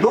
2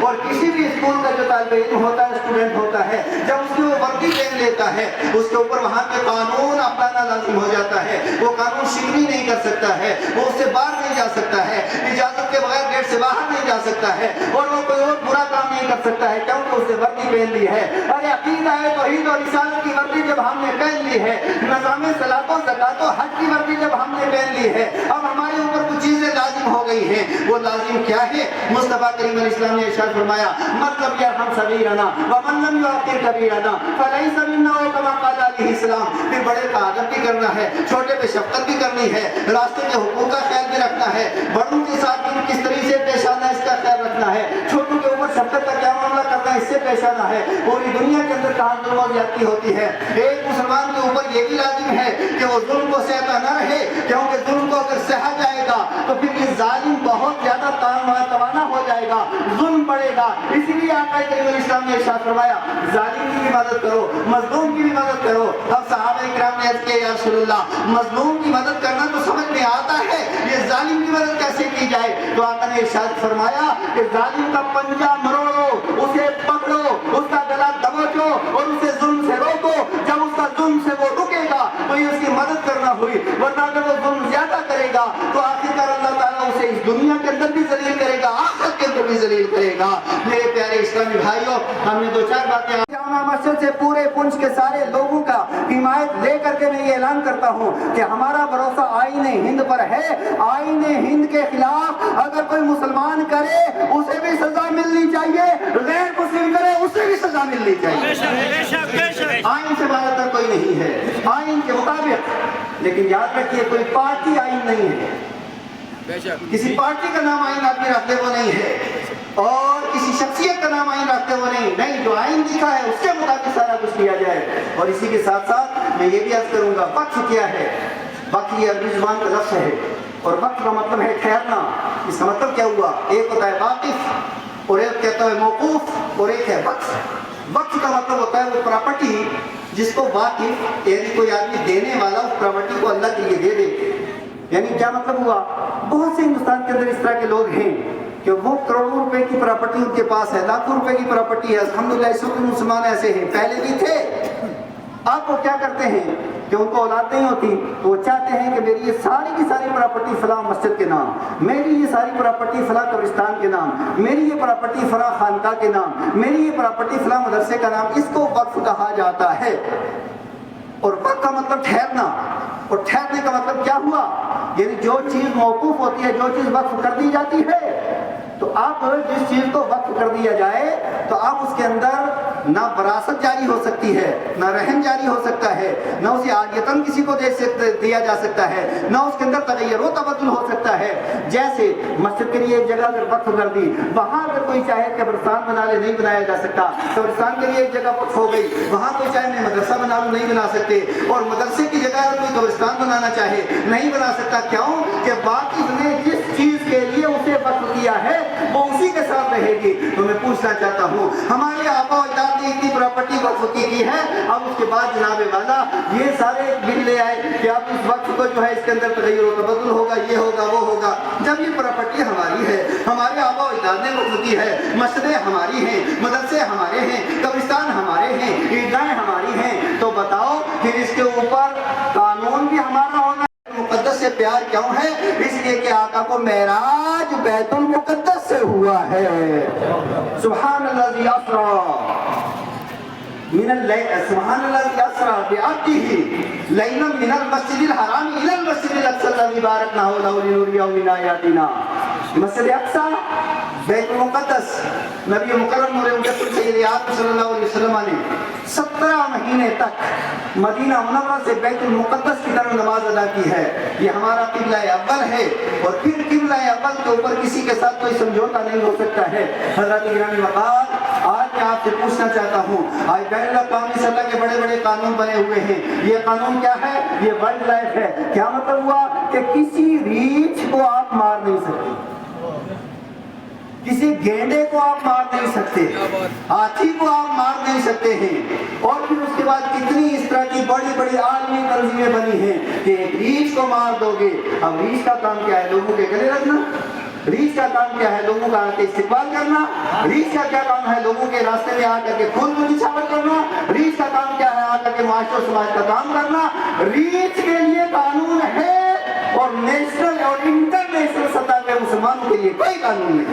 اور کسی بھی اسکول کا جو طالب علم ہوتا ہے, اسٹوڈنٹ ہوتا ہے, جب اس کی وہ وردی پہن لیتا ہے, اس کے اوپر وہاں کے قانون اپنانا لازم ہو جاتا ہے. وہ قانون شکنی نہیں کر سکتا ہے, وہ اس سے باہر نہیں جا سکتا ہے, اجازت کے بغیر گیٹ سے باہر نہیں جا سکتا ہے, اور وہ کوئی اور برا کام نہیں کر سکتا ہے کیونکہ اس نے وردی پہن لی ہے. ارے عقیدہ ہے توحید اور رسالت کی وردی جب ہم نے پہن لی ہے, نظام صلاۃ و زکات و حج کی وردی جب ہم نے پہن لی ہے, اب ہمارے اوپر کچھ چیزیں لازم ہو گئی ہیں. وہ لازم کیا ہے؟ مصطفیٰ کریم علیہ السلام نے ارشاد فرمایا, مطلب یرحم صغیرنا ومن لم یعقر کبیرنا فلیس منا, کما قال علیہ السلام. پھر بڑے کا ادب بھی کرنا ہے, چھوٹے پہ شفقت بھی کرنی ہے, راستے کے حقوق کا خیال بھی رکھنا ہے, بڑوں کے ساتھ کس طریقے سے پیش آنا ہے اس کا خیال رکھنا ہے, چھوٹوں کے اوپر شفقت کا کیا معاملہ کرنا ہے اس سے پیش آنا ہے. پوری دنیا کے اندر کہاں ظلم و زیادتی ہوتی ہے, ایک مسلمان کے اوپر یہ بھی لازم ہے کہ وہ ظلم کو سہتا نہ رہے, کیونکہ ظلم کو اگر سہا جائے گا تو پھر یہ ظالم بہت زیادہ توانا ہو جائے گا, ظلم بڑھے گا. اسی لیے آقا کریم علیہ السلام نے ارشاد فرمایا, ظالم کی بھی مدد کرو, مظلوم کی بھی مدد کرو. اب صحابہ کرام نے عرض کیا, یا رسول اللہ, مظلوم کی مدد کرنا تو سمجھ میں آتا ہے, یہ ظالم کی مدد کیسے کی جائے؟ تو آقا نے ارشاد فرمایا کہ ظالم کا پنجہ مروڑو, اسے پکڑو, اس کا گلا دبوچو اور اسے ظلم سے روکو. جب اس کا ظلم سے وہ رکے گا تو یہ اس کی مدد کرنا ہوئی, ورنہ اگر وہ ظلم زیادہ کرے گا تو آخرکار اللہ تعالیٰ اسے اس دنیا کے اندر بھی ذلیل کرے گا, آخرت کے اندر بھی ذلیل کرے گا. میرے پیارے اسلامی بھائیوں, ہم نے دو چار باتیں جامع مسجد سے پورے پنچ کے سارے لوگوں کا حمایت لے کر کے میں یہ اعلان کرتا ہوں کہ ہمارا بھروسہ آئین ہند پر ہے. آئین ہند کے خلاف اگر کوئی مسلمان کرے اسے بھی سزا ملنی چاہیے, غیر مسلم کرے اسے بھی سزا ملنی چاہیے. آئین سے باہر تر کوئی نہیں ہے, آئین کے مطابق. لیکن یاد رکھیے, کوئی پارٹی آئین نہیں ہے, کسی پارٹی کا نام آئین آدمی رکھتے وہ نہیں ہے, اور کسی شخصیت کا نام آئین رکھتے وہ نہیں. جو آئین لکھا ہے اس کے مطابق سارا کچھ کیا جائے. اور اسی کے ساتھ ساتھ میں یہ بھی عرض کروں گا, وقف کیا ہے؟ وقف یہ عربی زبان کا لفظ ہے, اور وقف کا مطلب ہے ٹھہرنا. اس کا مطلب کیا ہوا؟ ایک ہوتا ہے واقف, اور ایک کہتا ہے موقوف, اور ایک ہے وقف. وقف کا مطلب ہوتا ہے وہ پراپرٹی جس کو واقف, یعنی کوئی آدمی دینے والا اس پراپرٹی کو اللہ کے لیے دے دے. یعنی کیا مطلب ہوا؟ بہت سے ہندوستان کے اندر اس طرح کے لوگ ہیں کہ وہ کروڑوں روپے کی پراپرٹی ان کے پاس ہے, لاکھوں روپے کی پراپرٹی ہے. الحمدللہ اس وقت مسلمان ایسے ہیں, پہلے بھی تھے. اب وہ کیا کرتے ہیں کہ ان کو اولاد نہیں ہوتی تو وہ چاہتے ہیں کہ میری یہ ساری کی ساری پراپرٹی فلاں مسجد کے نام, میری یہ ساری پراپرٹی فلاں قبرستان کے نام, میری یہ پراپرٹی فلاں خانقاہ کے نام, میری یہ پراپرٹی فلاں مدرسے کا نام. اس کو وقف کہا جاتا ہے. اور وقف کا مطلب ٹھہرنا, اور ٹھہرنے کا مطلب کیا ہوا؟ یعنی جو چیز موقوف ہوتی ہے, جو چیز وقف کر دی جاتی ہے, تو اب جس چیز کو وقف کر دیا جائے تو اب اس کے اندر نہ وراثت جاری ہو سکتی ہے, نہ رہن جاری ہو سکتا ہے, نہ اسے عادیتاً کسی کو دیا جا سکتا ہے, نہ اس کے اندر تغیر و تبدل ہو سکتا ہے. جیسے مسجد کے لیے ایک جگہ اگر وقف کر دی, وہاں اگر کوئی چاہے قبرستان بنا لے, نہیں بنایا جا سکتا. قبرستان کے لیے ایک جگہ وقف ہو گئی, وہاں کوئی چاہے میں مدرسہ بنا لوں, نہیں بنا سکتے. اور مدرسے کی جگہ اگر کوئی قبرستان بنانا چاہے, نہیں بنا سکتا. کیوں کہ واقف نے جس چیز کے لیے اسے وقف کیا ہے وہ اسی کے ساتھ رہے گی. تو میں پوچھنا چاہتا ہوں, ہمارے آبا و اجداد نے اتنی پراپرٹی وقف کی ہے, اب اس کے بعد جناب والا یہ سارے بل لے آئے کہ اب اس وقت کو جو ہے اس کے اندر تغیر و تبدل ہوگا, یہ ہوگا, وہ ہوگا. جب یہ پراپرٹی ہماری ہے, ہمارے آبا و اجداد نے وقف کی ہے, مسجدیں ہماری ہیں, مدرسے ہمارے ہیں, قبرستان ہمارے ہیں, عیدگاہیں ہماری ہیں, تو بتاؤ پھر اس کے اوپر قانون بھی ہمارا ہونا. مقدس سے پیار کیوں ہے؟ اس لیے کہ آقا کو معراج بیت المقدس سے ہوا ہے. سبحان الذی اسری من اللیل, سبحان الذی اسری بعبدہ لیلا من المسجد الحرام الی المسجد الاقصی الذی بارکنا حولہ لنریہ من آیاتنا. مسجد اقصی, بیت المقدس, نبی مکرم نور مجسم سید عالم صلی اللہ علیہ وسلم نے 17 مہینے تک مدینہ منورہ سے بیت المقدس کی طرف نماز ادا کی ہے. یہ ہمارا قبلہ اول ہے, اور پھر قبلہ اول کے اوپر کسی کے ساتھ کوئی سمجھوتا نہیں ہو سکتا ہے. حضرت گرامی وقار, آج میں آپ سے پوچھنا چاہتا ہوں, آج بین الاقوامی سطح کے بڑے بڑے قانون بنے ہوئے ہیں. یہ قانون کیا ہے؟ یہ وائلڈ لائف ہے. کیا مطلب ہوا کہ کسی ریچھ کو آپ مار نہیں سکتے, کسی گینڈے کو آپ مار نہیں سکتے, ہاتھی کو آپ مار نہیں سکتے ہیں. اور پھر اس کے بعد کتنی اس طرح کی بڑی بڑی عالمی تنظیمیں بنی ہیں کہ ایک ریچھ کو مار دو گے. اب ریچھ کا کام کیا ہے؟ لوگوں کے گلے رکھنا. ریچھ کا کام کیا ہے؟ لوگوں کا آ کے استقبال کرنا. ریچھ کا کیا کام ہے؟ لوگوں کے راستے میں آ کر کے خون کو نچھاور کرنا. ریچھ کا کام کیا ہے؟ آ کر کے معاشرے و سماج کا کام کرنا. ریچھ کے لیے قانون ہے اور نیشنل اور انٹرنیشنل سطح پہ مسلمانوں کے لیے کوئی قانون نہیں.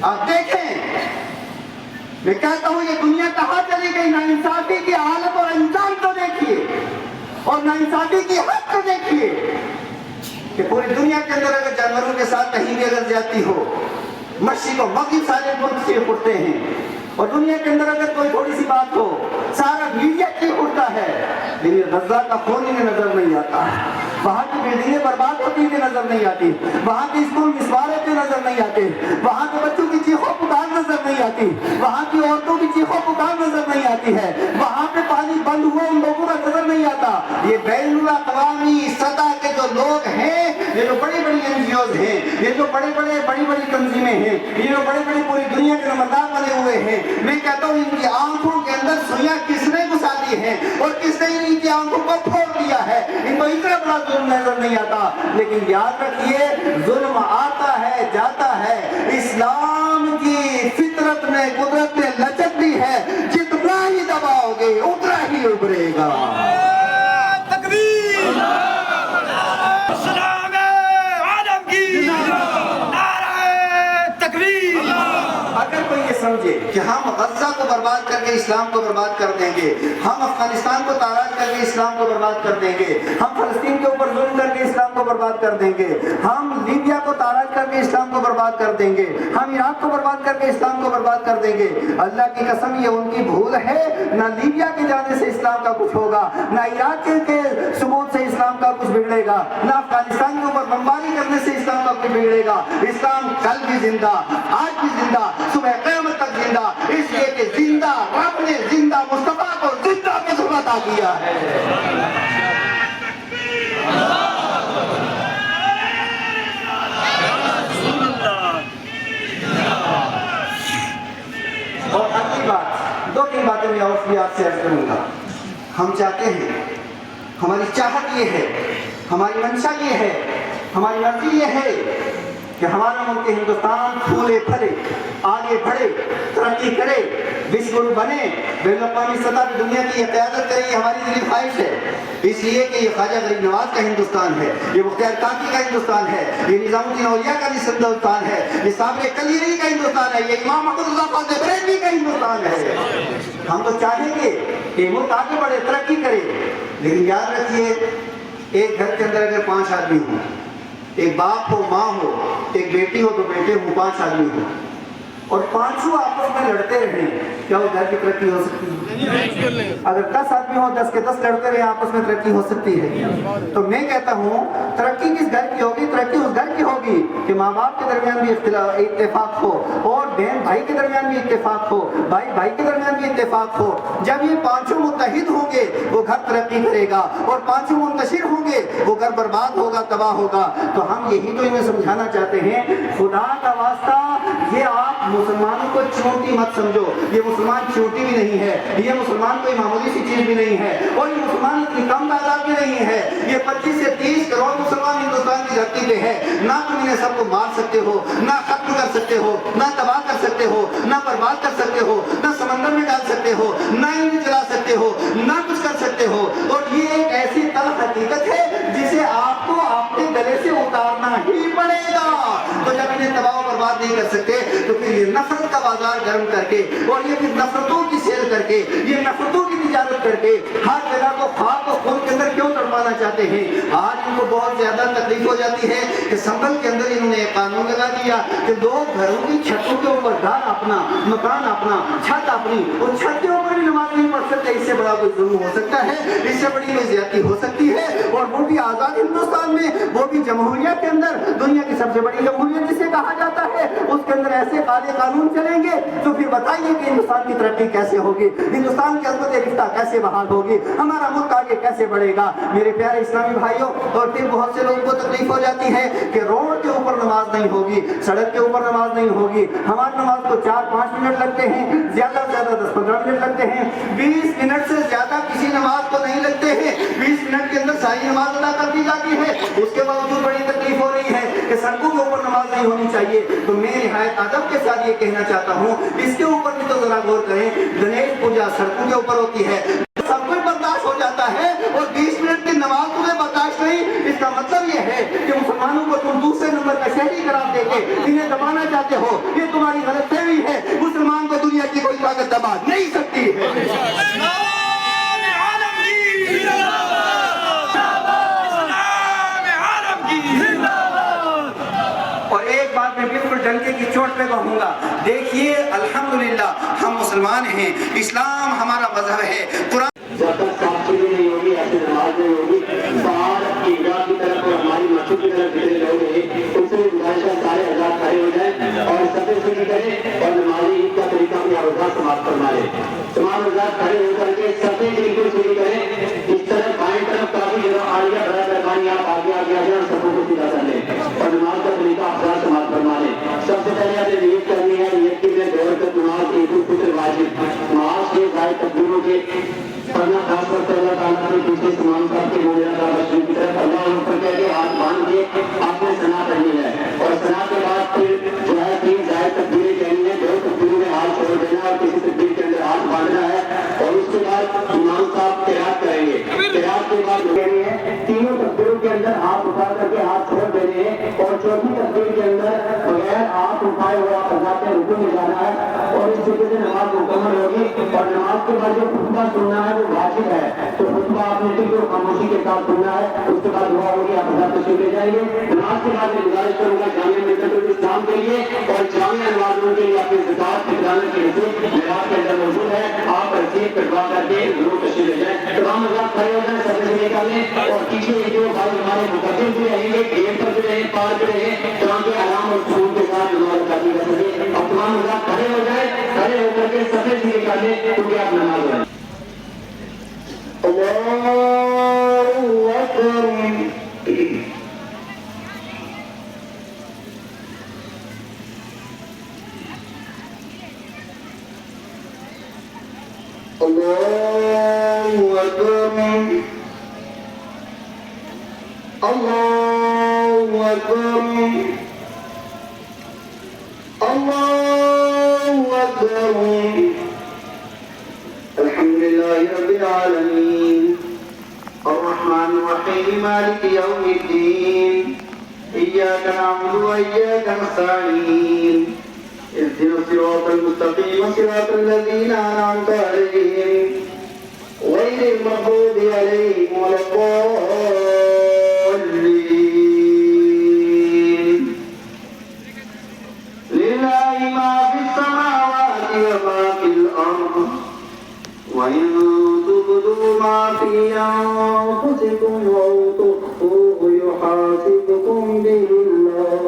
آپ دیکھیں، میں کہتا ہوں یہ دنیا کہاں چلی گئی؟ ناانصافی کی حالت اور انجام تو دیکھیے، اور ناانصافی کی حد تو دیکھیے کہ پوری دنیا کے اندر اگر جانوروں کے ساتھ کہیں بھی اگر زیادتی ہو، مشرق و مغرب سارے ملک چیخ اٹھتے ہیں، اور دنیا کے اندر اگر کوئی تھوڑی سی بات ہو سارا میڈیا چیخ اٹھتا ہے. لیکن غزہ کا خون انہیں نظر نہیں آتا، وہاں کی بلڈنگیں برباد ہوتی ہوئی نظر نہیں آتی، وہاں کے اسکول مسمار ہوتے نظر نہیں آتے، وہاں کے بچوں کی چیخو پکار نظر نہیں آتی، وہاں کی عورتوں کی چیخو پکار نظر نہیں آتی ہے، وہاں پہ پانی بند ہوا ان لوگوں کا نظر نہیں آتا. یہ بین الاقوامی سطح کے جو لوگ ہیں، یہ جو بڑی بڑی NGOs ہیں، یہ جو بڑی بڑی تنظیمیں ہیں، یہ جو بڑی پوری دنیا کے نمبردار بنے ہوئے ہیں، میں کہتا ہوں ان کی آنکھوں کے اندر سوئیاں کس نے گھسا دی ہیں اور کس نے ان کی آنکھوں کو پھوڑ دیا ہے. ان کو اتنا بڑا ظلم نظر نہیں آتا. لیکن یاد رکھیے، ظلم آتا ہے جاتا ہے. اسلام کی فطرت میں قدرت نے لچک دی ہے، جتنا ہی دباؤ گے اتنا ہی ابھرے گا. تکبیر، سلام عالم کی، نعرہ تکبیر. اگر کوئی یہ سمجھے کہ ہم غزہ کو برباد کر کے اسلام کو برباد کر دیں گے، ہم افغانستان کو تاراج کر کے اسلام کو برباد کر دیں گے، ہم فلسطین کے اوپر ظلم کر کے اسلام کو برباد کر دیں گے، ہم لیبیا کو تاراج کر کے اسلام کو برباد کر دیں گے، ہم عراق کو برباد کر کے اسلام کو برباد کر دیں گے، اللہ کی قسم یہ ان کی بھول ہے. نہ لیبیا کے جانے سے اسلام کا کچھ ہوگا، نہ عراق کے ثبوت سے اسلام کا کچھ بگڑے گا، نہ افغانستان کے اوپر بمباری کرنے سے اسلام کا کچھ بگڑے گا. اسلام کل بھی زندہ، آج بھی زندہ، صبح قیامت تک زندہ، اس لیے کہ زندہ رب نے زندہ مصطفیٰ کو زندہ مصطفیٰ عطا کیا ہے. اور اگلی بات، دو تین باتیں میں اور بھی آپ سے عرض کروں گا. ہم چاہتے ہیں، ہماری چاہت یہ ہے، ہماری منشا یہ ہے، ہماری مرضی یہ ہے کہ ہمارا ملک ہندوستان پھولے پھلے، آگے بڑھے، ترقی کرے، وشو بنے، بین الاقوامی سطح پہ دنیا کی قیادت کرے. یہ ہماری دلی خواہش ہے، اس لیے کہ یہ خواجہ غریب نواز کا ہندوستان ہے، یہ مختار کاکی کا ہندوستان ہے، یہ نظام الدین اولیاء کا ہندوستان ہے، یہ صابر کلیری کا ہندوستان ہے، یہ امام محمد اللہ خان بریلوی کا ہندوستان ہے. ہم تو چاہیں گے کہ ملک آگے بڑھے، ترقی کرے. لیکن یاد رکھیے، ایک گھر کے اندر اگر 5 آدمی ہوں، ایک باپ ہو، ماں ہو، ایک بیٹی ہو، 2 بیٹے ہوں، 5 آدمی ہوں، اور 5 آپس میں لڑتے رہیں، کیا وہ گھر کی ترقی ہو سکتی ہے؟ اگر 10 آدمی ہو، 10 کے 10 لڑتے رہیں، آپس میں ترقی ہو سکتی ہے؟ تو میں کہتا ہوں ترقی کس گھر کی ہوگی؟ ترقی اس گھر کی ہوگی کہ ماں باپ کے درمیان بھی اتفاق ہو، اور بہن بھائی کے درمیان بھی اتفاق ہو، بھائی بھائی کے درمیان بھی اتفاق ہو. جب یہ 5 متحد ہوں گے وہ گھر ترقی کرے گا، اور 5 منتشر ہوں گے وہ گھر برباد ہوگا، تباہ ہوگا. تو ہم یہی تو انہیں سمجھانا چاہتے ہیں، خدا کا واسطہ یہ آپ مسلمانوں کو چونٹی مت سمجھو. یہ مسلمان چونٹی بھی نہیں ہے، یہ مسلمان کوئی معمولی سی چیز بھی نہیں ہے، اور یہ مسلمان اتنی کم تعداد بھی نہیں ہے. یہ 25 سے 30 کروڑ مسلمان ہندوستان کی دھرتی پہ ہے. نہ تم انہیں سب کو مار سکتے ہو، نہ ختم کر سکتے ہو، نہ تباہ کر سکتے ہو، نہ برباد کر سکتے ہو، نہ سمندر میں ڈال سکتے ہو، نہ انہیں جلا سکتے ہو، نہ کچھ کر سکتے ہو. اور یہ ایک ایسی تلخ حقیقت ہے جسے آپ کو اپنے گلے سے اتارنا ہی پڑے گا. تو جب انہیں تباہ و برباد نہیں کر سکتے تو پھر یہ نفرت کا بازار گرم کر کے، اور یہ پھر نفرتوں کی سیل کر کے، یہ نفرتوں کی تجارت کر کے ہر جگہ کو خاک و خون کے اندر کیوں تڑپانا چاہتے ہیں؟ آج ان کو بہت زیادہ تکلیف ہو جاتی ہے کہ سنبھل کے اندر انہوں نے ایک قانون لگا دیا کہ لوگ گھروں کی چھتوں کے اوپر گھر اپنا، مکان اپنا، چھت اپنی، اور چھت کے اوپر بھی نماز نہیں پڑھ سکتے. اس سے بڑا کوئی ظلم ہو سکتا ہے؟ اس سے بڑی کوئی زیادتی ہو سکتی ہے؟ اور وہ بھی آزاد ہندوستان میں، وہ بھی جمہوریت کے اندر، دنیا کی سب سے بڑی جمہوریت جسے کہا جاتا ہے اس کے اندر ایسے قاعدے قانون چلیں گے تو پھر بتائیے کہ ہندوستان کی ترقی کیسے ہوگی، ہندوستان کی عظمت رفتہ کیسے بحال ہوگی، ہمارا ملک آگے کیسے بڑھے گا۔ میرے پیارے اسلامی بھائیوں، اور پھر بہت سے لوگوں کو تکلیف ہو جاتی ہے کہ روڈ کے اوپر نماز نہیں ہوگی، سڑک کے اوپر نماز نہیں ہوگی، ہماری نماز کو 4-5 منٹ لگتے ہیں، زیادہ سے زیادہ 10-15 منٹ لگتے ہیں، 20 منٹ سے زیادہ کسی نماز کو نہیں لگتے ہیں، 20 منٹ کے اندر ساری نماز ادا کر دی جاتی ہے۔ اس کے باوجود بڑی تکلیف ہو رہی ہے کہ سڑکوں کے اوپر نماز نہیں ہونی چاہیے۔ تو میں نہایت ادب کے ساتھ یہ کہنا چاہتا ہوں، اس کے اوپر بھی تو ذرا غور کریں۔ گنیش پوجا سڑکوں کے اوپر ہوتی ہے، سب کچھ برداشت ہو جاتا ہے، اور 20 منٹ کی نماز تمہیں برداشت نہیں۔ اس کا مطلب یہ ہے کہ مسلمانوں کو تم دوسرے نمبر کا شہری قرار دے کے انہیں دبانا چاہتے ہو، یہ تمہاری غلط فہمی ہے۔ مسلمان کو دنیا کی کوئی طاقت دبا نہیں سکتی ہے۔ اور ایک بات میں بالکل ڈنکے کی چوٹ پہ کہوں گا، دیکھیے الحمدللہ ہم مسلمان ہیں، اسلام ہمارا مذہب ہے۔ قرآن جب تک صاف چیزیں نہیں ہوگی، ایسی نماز نہیں ہوگی، باہر عیدگاہ کی طرف اور ہماری مسجد کی طرف جتنے لوگ ہیں ان سے گزارش ہے سارے حضرات کھڑے ہو جائیں اور سفر شروع کریں اور نماز عید کا طریقہ اپنے حضرات سماعت فرما لیں۔ تمام حضرات کھڑے ہو کر کے سفر بالکل شروع کریں، اس طرف بائیں طرف کافی جگہ آ گیا، بڑا مہربانی آپ آگے آ جائیں اور سفر کو سیدھا کر لیں اور نماز کا طریقہ حضرات سماعت فرما لیں۔ سب سے پہلے آپ نے نیت کرنی ہے، نیت کی میں دور کر نماز عید الفطر واجب نماز کے ظاہر تکبیروں کے پڑھنا، خاص طور پر اللہ تعالیٰ نے دوسرے تمام صاحب کے مولانا کا مشہور کی طرف اللہ اوپر کہہ کے ہاتھ باندھ کے آپ نے ثنا پڑھنی ہے، اور ثنا کے بعد پھر جو ہے 3 ظاہر تکبیریں کہنی ہے، 2 تکبیروں میں ہاتھ چھوڑ دینا اور کسی تکبیر کے اندر ہاتھ باندھنا ہے، اور اس کے بعد امام صاحب قرات کریں گے۔ قرات کے بعد کہنی ہے، تینوں تکبیروں کے اندر ہاتھ اٹھا کر کے ہاتھ چھوڑ دینے ہیں، اور چوتھی تکبیر کے اندر بغیر ہاتھ اٹھائے ہوا حضرات نے رکوع میں جانا ہے، اور اس طریقے سے نماز مکمل ہوگی۔ اور نماز کے بعد جو خطبہ سننا ہے وہ واجب ہے، تو خطبہ آپ نے بالکل خاموشی کے ساتھ سننا ہے، اس کے بعد دعا ہوگی، آپ حضرات تشریف لے جائیں گے۔ نماز کے بعد میں گزارش کروں گا جامعہ ملت الاسلام کے لیے اور جامعہ نوازوں کے لیے اپنی زکات نکالنے کی رسید میراث کے اندر موجود ہے، آپ رسید کٹوا کر کے ضرور تشریف لے جائیں۔ تمام حضرات کھڑے ہو جائیں، سب سے نکالیں، اور پیچھے جو بھائی ہمارے مقدم بھی رہیں گے، گیٹ پر بھی رہیں، پار بھی رہیں، تاکہ آرام اور سکون کے ساتھ نماز ادا کی جا سکے۔ اور تمام حضرات کھڑے ہو جائیں، کھڑے ہو کر کے سفید سے نکالیں کیونکہ آپ نماز پڑھیں۔ اللہ اکبر، اللہ اکبر، اللہ اکبر، اللہ اکبر۔ الحمدللہ رب العالمین الرحمن الرحیم مالک یوم الدین ایاک نعبد و ایاک نستعین اهدنا الصراط المستقیم صراط الذین انعمت علیہم غیر المغضوب علیہم ولا الضالین۔ للہ ما فی السماوات وما فی الارض وَإِن تُبْدُوا مَا فِي أَنفُسِكُمْ أَوْ تُخْفُوهُ يُحَاسِبْكُم بِهِ اللَّهُ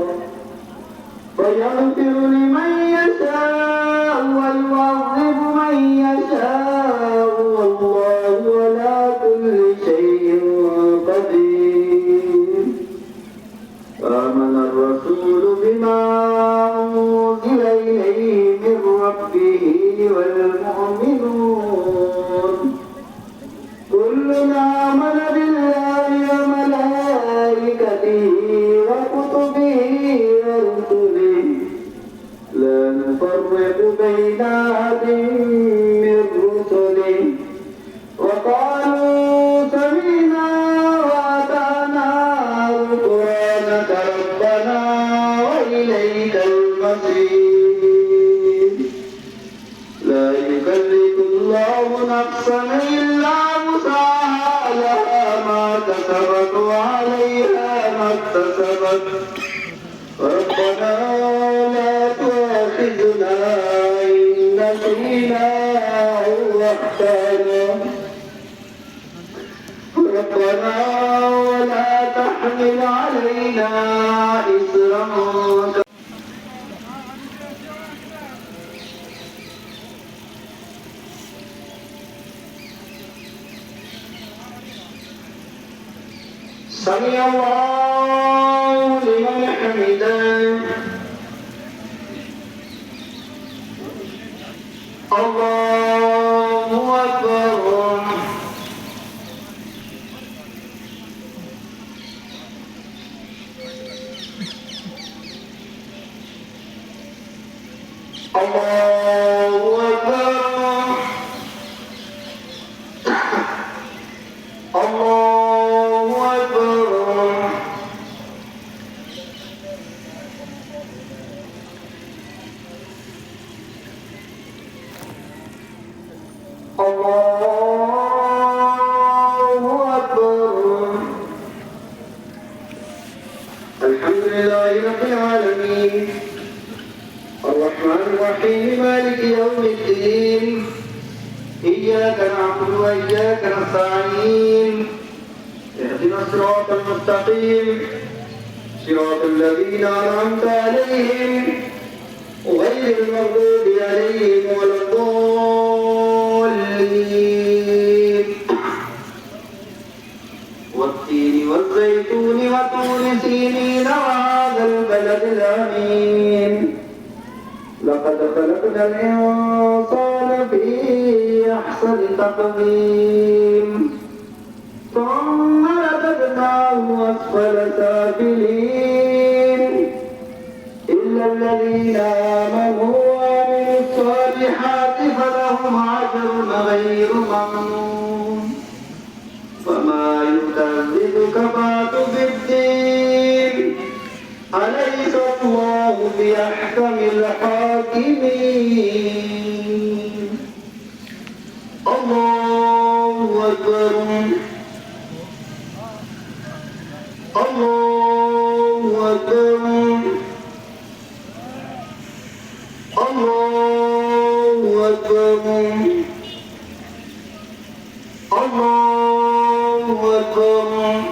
فَيَغْفِرُ لِمَن يَشَاءُ وَيُعَذِّبُ مَن يَشَاءُ وَاللَّهُ عَلَى كُلِّ شَيْءٍ قَدِيرٌ۔ آمَنَ الرَّسُولُ بِمَا أُنزِلَ إِلَيْهِ مِن رَّبِّهِ وَالْمُؤْمِنُونَ كلنا آمن بالله وملائكته وكتبه ورسله لا نفرق بين أحد من رسله وقالوا سمعنا وأطعنا غفرانك ربنا وإليك المصير لا يكلف الله نفسا إلا وسعها لها ما كسبت وعليها ما اكتسبت ربنا لا تؤاخذنا إن نسينا أو أخطأنا ربنا ولا تحمل علينا إصرا سمع الله لمن حمده الله أكبر الله أكبر الله أكبر الله أكبر الحمد لله رب العالمين الرحمن الرحيم مالك يوم الدين إياك نعبد وإياك نستعين اهدنا الصراط المستقيم صراط الذين أنعمت عليهم غير المغضوب عليهم ولا الضالين والتين والزيتون وطور سينين وهذا البلد الأمين لقد خلقنا الإنسان في أحسن تقويم ثم رددناه أسفل سافلين إلا الذين آمنوا وعملوا الصالحات فلهم أجر غير ممنون فما يكذبك بعد بالدين أليس الله بأحكم الحاكمين الله أكبر الله أكبر الله أكبر الله أكبر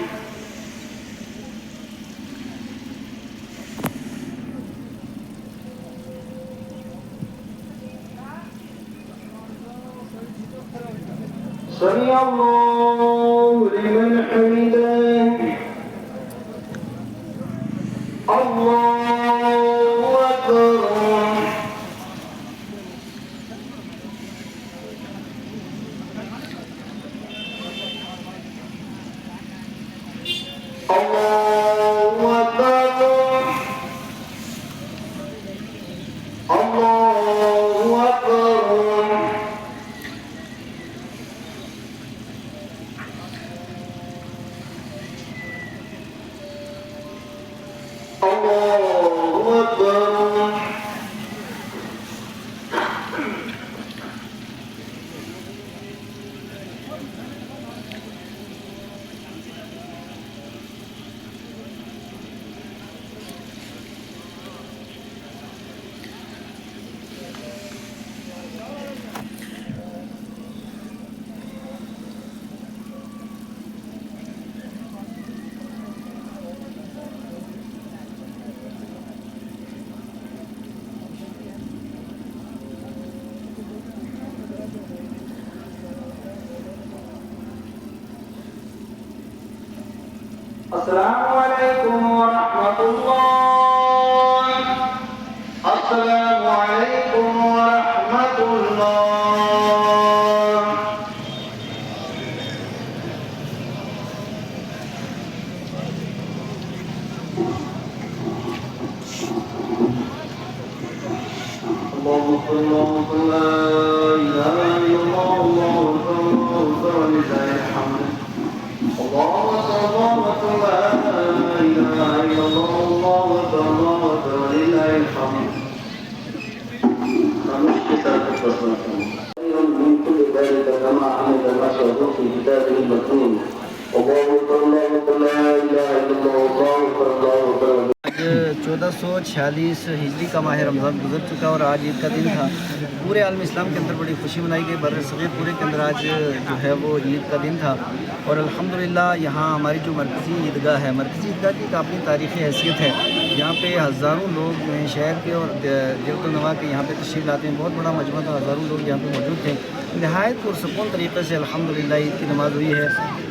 سمع الله لمن حمده الله أكبر الله أكبر الله أكبر الله أكبر السلام عليكم ورحمة الله السلام عليكم ورحمة الله اللهم صل لا إله إلا الله الله أكبر ولله الحمد الله أكبر لا إله إلا الله الله أكبر ولله الحمد خير من كل ذلك كما حمد الأشهر في كتابه المكنون الله أكبر لا إله إلا الله الله أكبر آج 1446 ہجری کا ماہ رمضان گزر چکا اور آج عید کا دن تھا. پورے عالم اسلام کے اندر بڑی خوشی منائی گئی. بر صغیر پورے کے اندر آج جو ہے وہ عید کا دن تھا اور الحمدللہ یہاں ہماری جو مرکزی عیدگاہ ہے، مرکزی عیدگاہ کی ایک اپنی تاریخی حیثیت ہے. یہاں پہ ہزاروں لوگ جو ہیں شہر کے اور دیوت و نواح کے یہاں پہ تشریف لاتے ہیں. بہت بڑا مجمع تھا، ہزاروں لوگ یہاں پہ موجود تھے. نہایت پرسکون طریقے سے الحمدللہ عید کی نماز ہوئی ہے.